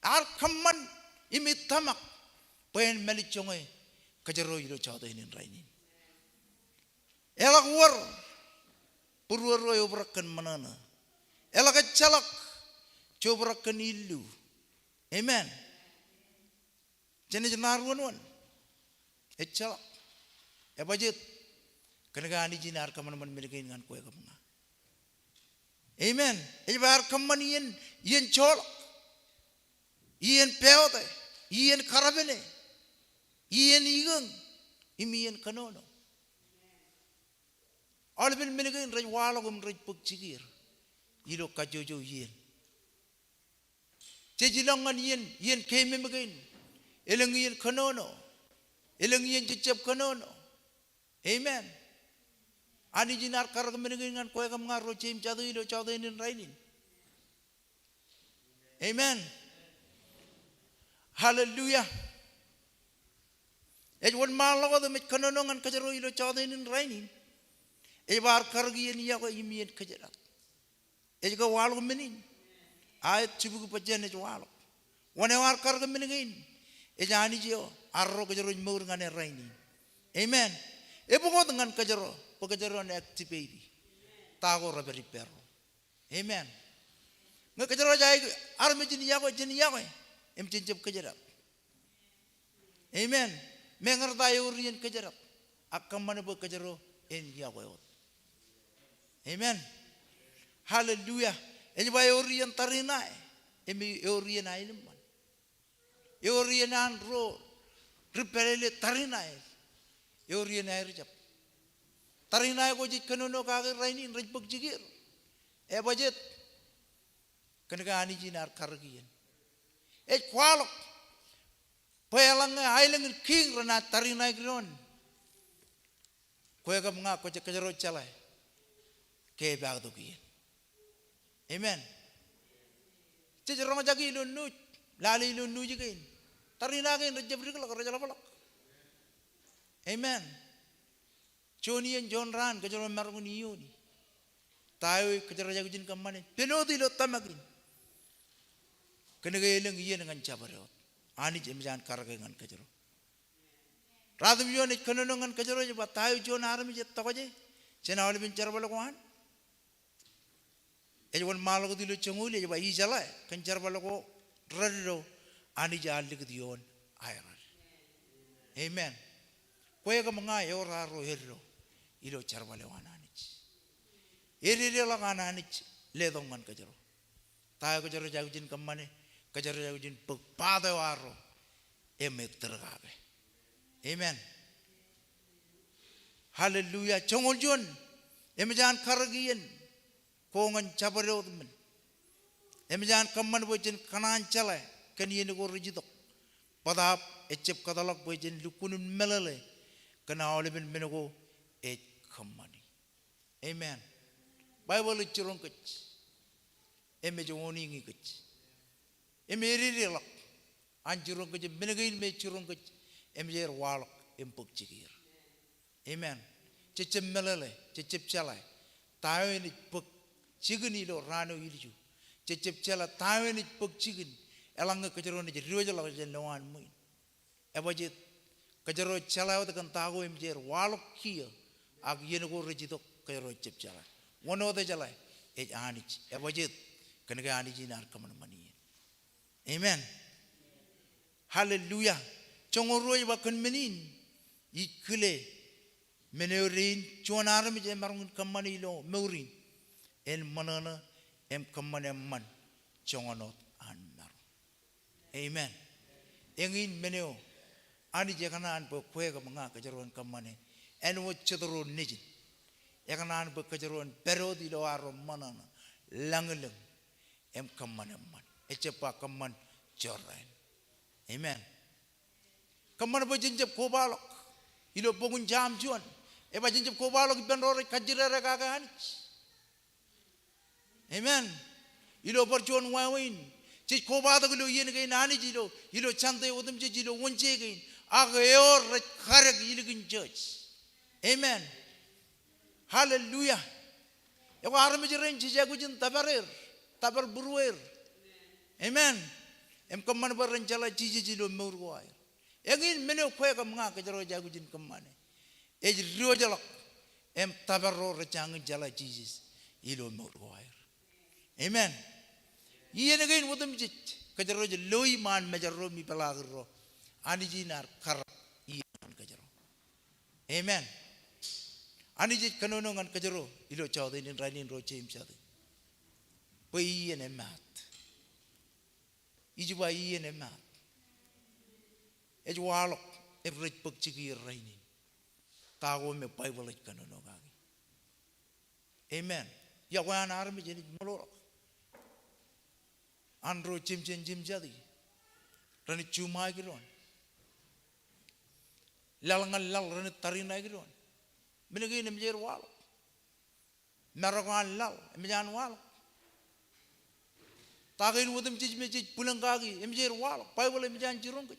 Ar kaman imi tamak. Ben melichonge kajaro yilo chado inin rainin. Elak war purwaro yobrakan manana. Elak chalak cobrakan ilu. Amen. Jenis narwan. Chalak. Budget. Kenegani jinar kaman man milikin ngan kue kamna. Amen. Ebar kaman yen cholak. Yen peote. Yen karabene. Yen igang. Imi yen kanono. Alvin menagain raj walagum raj pagchigir. Ilo kajojo yen. Chejilangan yen keme magain. Elang yen kanono. Elang yen chichap kanono. Amen. Ani jinar karag menagain ngan koy kam ngaro chem chado inin rainin. Amen. Hallelujah. Ejwan malago the mit kanono ngan kajaro ilo chado inin rainin. Ebar kargi yen yago imien kajerat. Ejga walo menin. Ayat cibuku pajan ej walo. Wane war karga meningin. Ejani jo arro kajaro mur ngane raini. Amen. Ebuko dengan kajaro, pekajaro ne activate. Tago raberi perro. Amen. ngekejero jai arme jini yakwe em cincip kejerap. Amen. Mengertai urian kejerap. Akam mana berkejero en yakwe. Amen. Hallelujah. Ini bayi urian tarinai. Emi urian aileman. Urian anro ripelele tarinai. Urian airjap. Tarinai ko jik kanono kagir rainin rajpuk jigir. Bajet. Kenegani jinar kargian. Kwalok. Payalang ailang king rana tarinai gron. Kue ka mga ko kejero chalai. Ke bag tukian. Amen. Cejero majagi ilunu lali ilunu jigain. Tarinai gain rajabrik lak rajalapalak. Amen. Chonian John Ran kejero marungun iuni. Tahu kejero jagujin kamane. Penodi lo tamakin. Kenegailang iyan dengan cabarot. Ani jemjan karagangan kejero. Radum yon kanonongan kejero je tahu John armi je takoje. Cina awal bin carbalokuan. Ejawan malu dilo cenguli je ba ijala kan carbaloko rado ani jalik dion airan. Amen. Kue ka mga yoraro hero ilo carbalewan anich. Iri lang anich ledongan kejero. Tahu kejero jagujin kamane. Kejero jagujin pagpada waro emek tergabe. Amen. Hallelujah. Chongol John emjan karagian kongan cabarot men. Emjan kaman bojin kanan cale kaniyen ko rijidok. Padap ecep katalak bojin lukunun melale kana oleben menego kamani. Amen. Bible churong kech. Emejoni ngi kech. Emeri lak anjurong kech menegin me churong kech emjer walak empuk cikir. Amen. Cecep melale, cecep calai. Tahu ini pek cigini lo rano ilju. Cecep cala tahu ini pek cigin. Elang kejero ni jadi roja lah jadi lawan muin. Ebajet kejero cala itu kan tahu emjer walak kia. Ag yen ko rejitok kejero cecep cala. Wono te cala anich. Ebajet kenega anich inar kaman mani. Amen. Hallelujah. Congoroi bakun menin. Ikle meneurin cuanar me je marungun kamani lo meurin. En manana em kamane man congonot anar. Amen. Engin meneo ani je kanan po kue ka mga kejeruan kamane. En wo cedero nijin. Ya kanan po kejeruan perodi lo aro manana langeleng em kamane man. Ecepa kaman jorrain. Amen. Kaman po jinjep kobalok. Ilo pogun jam juan. Eba jinjep kobalok benrore kajirere kagahanich. Amen. Ilo perjuan wawin. Cik kobatok ilo yen kay nani jilo. Ilo chante udam jilo wonche kay. Agayor karek iligin church. Amen. Hallelujah. Eko arame jiren jijagujin tabarir. Tabar buruer. Amen. Em kaman berencana cici jilo murguai. Engin menu kue kamanga kejero jagujin kamane. Ejrio jalak. Em tabarro recang jala cici ilo murguai. Amen. Iye negin mutum cit kejero jeloi man mejero mi pelagro. Ani jinar kar iye man kejero. Amen. Ani jit kanonongan kejero ilo chawdin rainin roche imsade. Poi iye ne mat. Ijuba iye ne mat. Ejwalok every pek cigi rainin. Tago me Bible kanono gagi. Amen. Ya wan armi jadi molorok. Andro jim jadi. Rani cuma giron. Lalangal lal rani tarina giron. Menegi ne menjer walok. Merakan lal menjan walok. Tagain wutum cicit pulang kaki, emjer wal, pai boleh menjan cirong kec.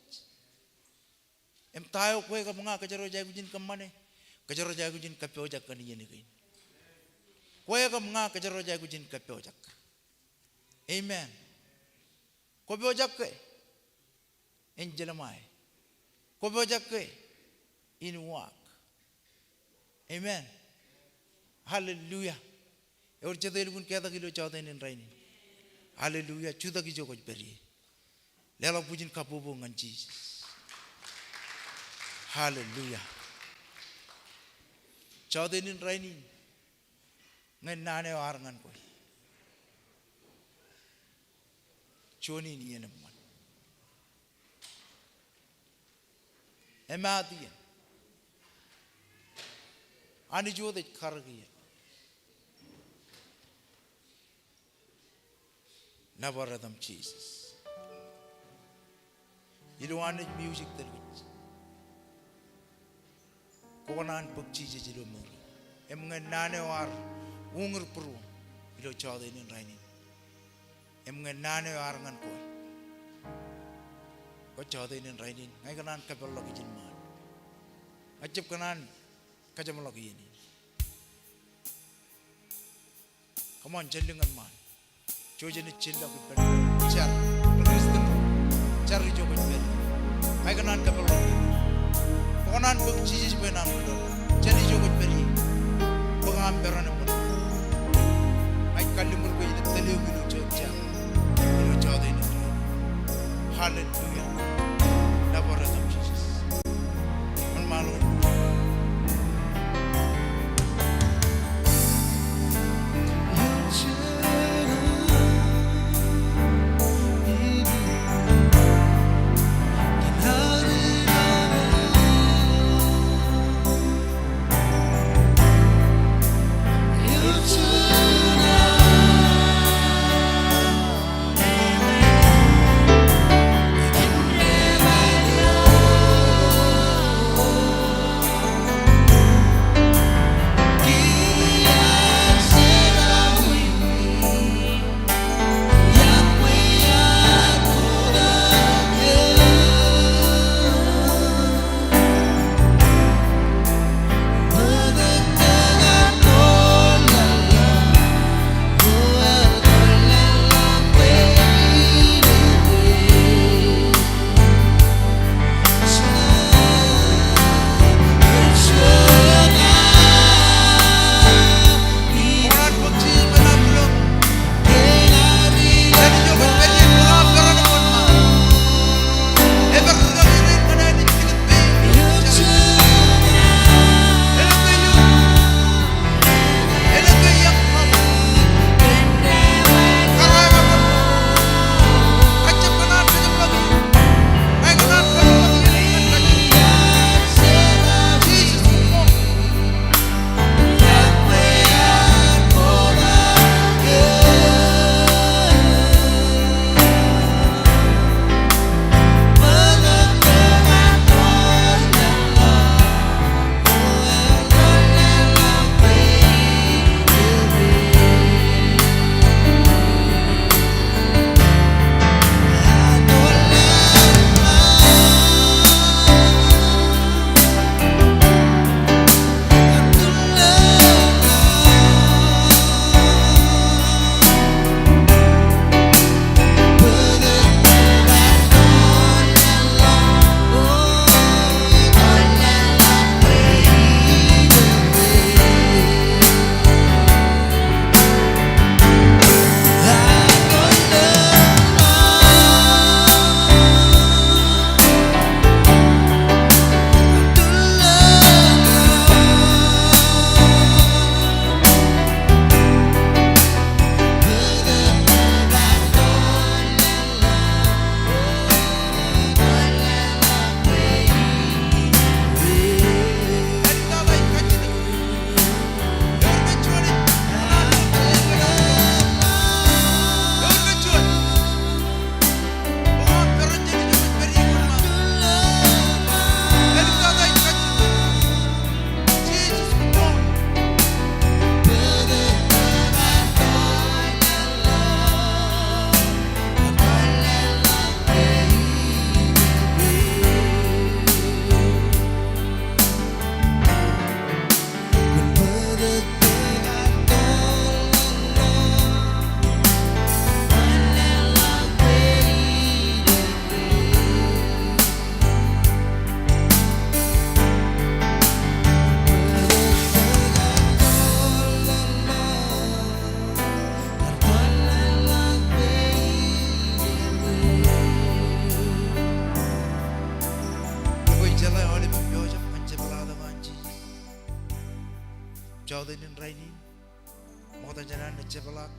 Em tahu kue ka mga kejero jagujin kamane, kejero jagujin kapeojak kan iye nikain. Kue ka mga kejero jagujin kapeojak. Amen. Kapeojak ke, enjelamai. Kapeojak ke, inwak. Amen. Hallelujah. Eur cedel pun kaya tak kilo cawtain rainin. Hallelujah. Chuda ki jogo beri. Lela pujin kapubo ngan Jesus. Hallelujah. Chaudenin raini. Ngan nane war ngan koi. Choni ni ene man. Emadian. Ani jo de kargi. Navaradam Jesus. You don't want music that which. Konan pag Jesus ilo mo. Mga nanewar ungar puru ilo chawde nin rainin. Mga nanewar ngan ko. Ko chawde nin rainin. Ngay kanan kapal lagi jinman. Acap kanan kajam lagi ini. Come on, jendungan man. Jojen ni cilla ko ben. Char. Kristen. Char jo ko ben. Ngay kanan kapal lagi. Konan pag Jesus benan ko. Jadi jo ko ben. Bangam berana pun. Ay kalimur ko ida taliw gino chokcha. Ino chawde ino. Hallelujah. Nabarazam Jesus. Man malo. chawdenin rainin mota janan ne chepalak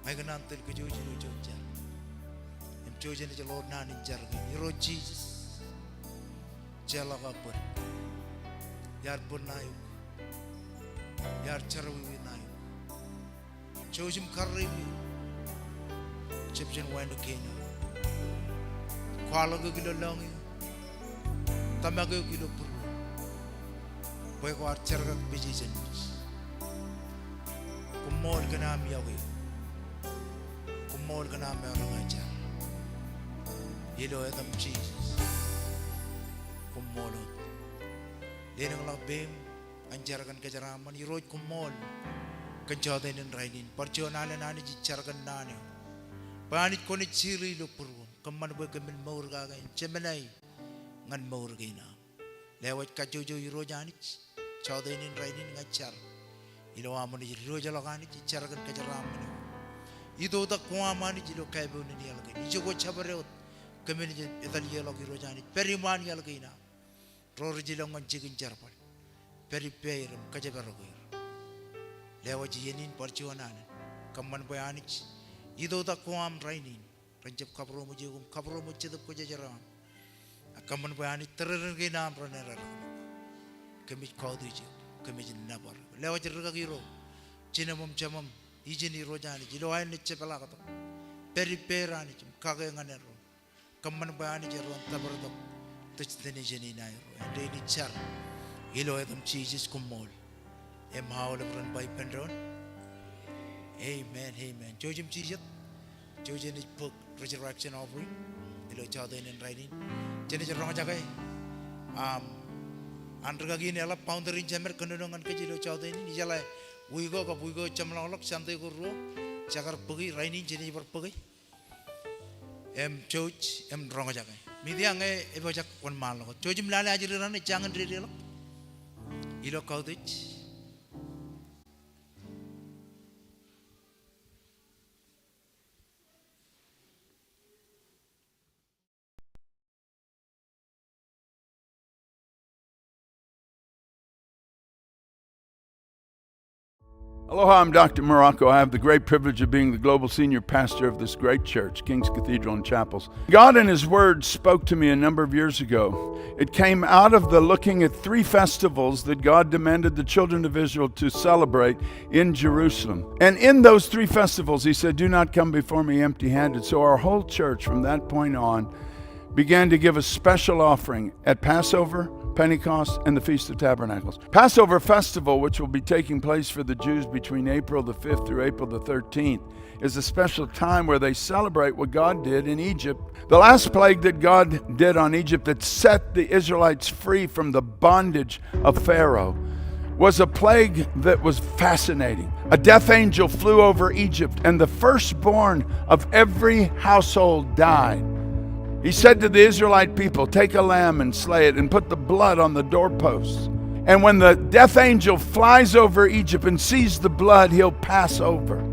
mai ganan tel ke joji no joja em joji ne lord nan in jarga iro Jesus jala kapur yar punayu yar charwi nayu chojim karri chepjen wando kenya kwalo gilo longi tamago gilo pur boy ko charga biji jenis kommol kana am yawe kommol kana am orang ajar yelo edam Jesus kommol lenang la bem anjarkan kejaraman yiro kommol kenjadainin rainin perjuangan nani jicarkan nani panit koni ciri lo purwo keman boy kemen maur gaga cemenai ngan maur gina lewat kajojo yiro janich chawdainin rainin ngacar ilo amani yiro jalagani jicarkan kejaraman itu tak kuamani jilo kaibu ni alga ijo go chabarot kemen italiya lo yiro janich periman yalgina ror jilo ngan jigin jarpal peri peiram kajabarogo lewat yenin perjuangan keman boy anich itu tak kuam rainin ranjap kabro mujegum kabro mucedep ko jajaram akaman bayani tererge nam ranerar kemit kaudiji kemit nabar lewa jerga giro cinamum camam ijini rojani jilo ayin cepela kato peri perani cim kage nganero kaman bayani jeron tabardok tucteni jeni nairo ende ini char ilo edam Jesus kommol em haul bran bay pendron amen amen jojim Jesus jojim is book resurrection offering ilo chawdainin rainin jeni jerong jagai andra gini ala pounderin jamer kendongan ke jilo chawdainin jala buigo chamlolok santai guru jagar pergi rainin jeni berpergi em church em rong jagai midiang ebo jak wan malo jojim lale ajiriran jangan diri lo ilo kaudich Aloha, I'm Dr. Morocco. I have the great privilege of being the global senior pastor of this great church, King's Cathedral and Chapels. God in His Word spoke to me a number of years ago. It came out of the looking at 3 festivals that God demanded the children of Israel to celebrate in Jerusalem. And in those 3 festivals, He said, do not come before me empty-handed. So our whole church from that point on began to give a special offering at Passover, Pentecost, and the Feast of Tabernacles. Passover festival, which will be taking place for the Jews between April the 5th through April the 13th, is a special time where they celebrate what God did in Egypt. The last plague that God did on Egypt that set the Israelites free from the bondage of Pharaoh was a plague that was fascinating. A death angel flew over Egypt, and the firstborn of every household died. He said to the Israelite people, take a lamb and slay it and put the blood on the doorposts. And when the death angel flies over Egypt and sees the blood, he'll pass over.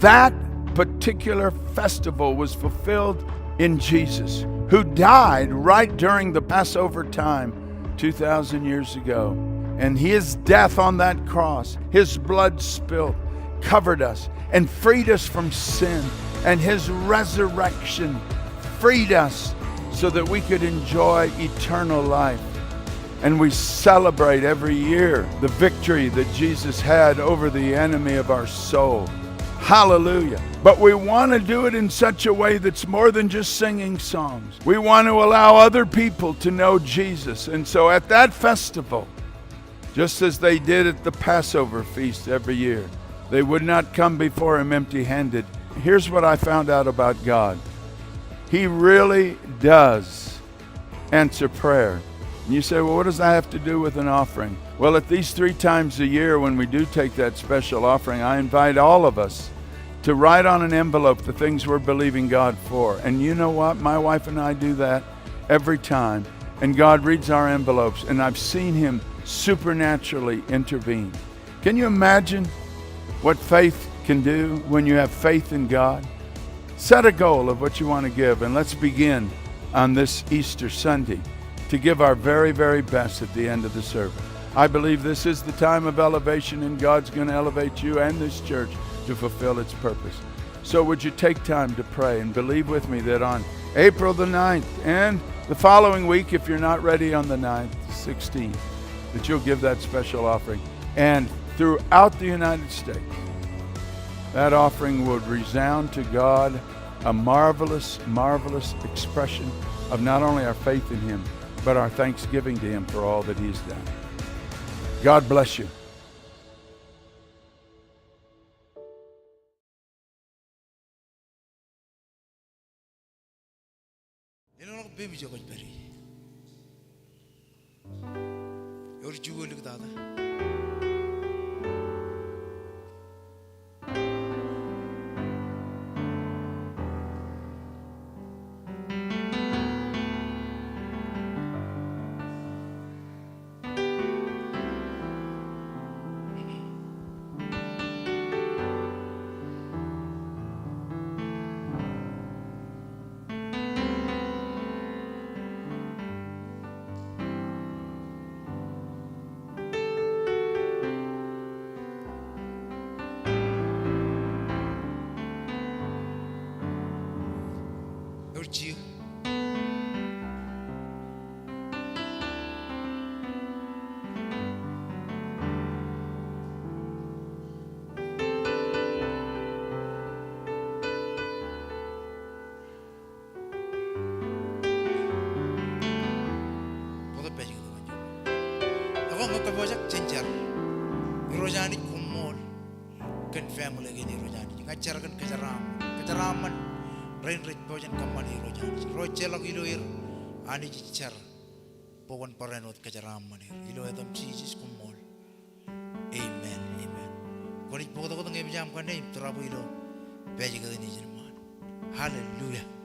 That particular festival was fulfilled in Jesus, who died right during the Passover time 2,000 years ago. And His death on that cross, His blood spilled, covered us and freed us from sin. And His resurrection freed us so that we could enjoy eternal life. And we celebrate every year the victory that Jesus had over the enemy of our soul. Hallelujah. But we want to do it in such a way that's more than just singing songs. We want to allow other people to know Jesus. And so at that festival, just as they did at the Passover feast every year, they would not come before Him empty-handed. Here's what I found out about God. He really does answer prayer. And you say, well, what does that have to do with an offering? Well, at these 3 times a year when we do take that special offering, I invite all of us to write on an envelope the things we're believing God for. And you know what? My wife and I do that every time. And God reads our envelopes, and I've seen Him supernaturally intervene. Can you imagine what faith can do when you have faith in God? Set a goal of what you want to give, and let's begin on this Easter Sunday to give our very, very best at the end of the service. I believe this is the time of elevation, and God's going to elevate you and this church to fulfill its purpose. So would you take time to pray and believe with me that on April the 9th and the following week, if you're not ready on the 9th, 16th, that you'll give that special offering. And throughout the United States, that offering would resound to God, a marvelous, marvelous expression of not only our faith in Him, but our thanksgiving to Him for all that He's done. God bless you. Baby Jogo Berry. Your jewel look dada. Your jewel. Ako magpabawsak ginger. Irojani KOMMOL. Kan family gini irojani. Ngajar kan kejaraman. Rain rich bojan kamani irojani. Rojelo iloir ani ginger. Pokon parenot kejaraman ilo etam Jesus KOMMOL. Amen. Amen. Konik pokot ako tong emjam kan nem terabu ilo. Beji ka ni jerman. Hallelujah.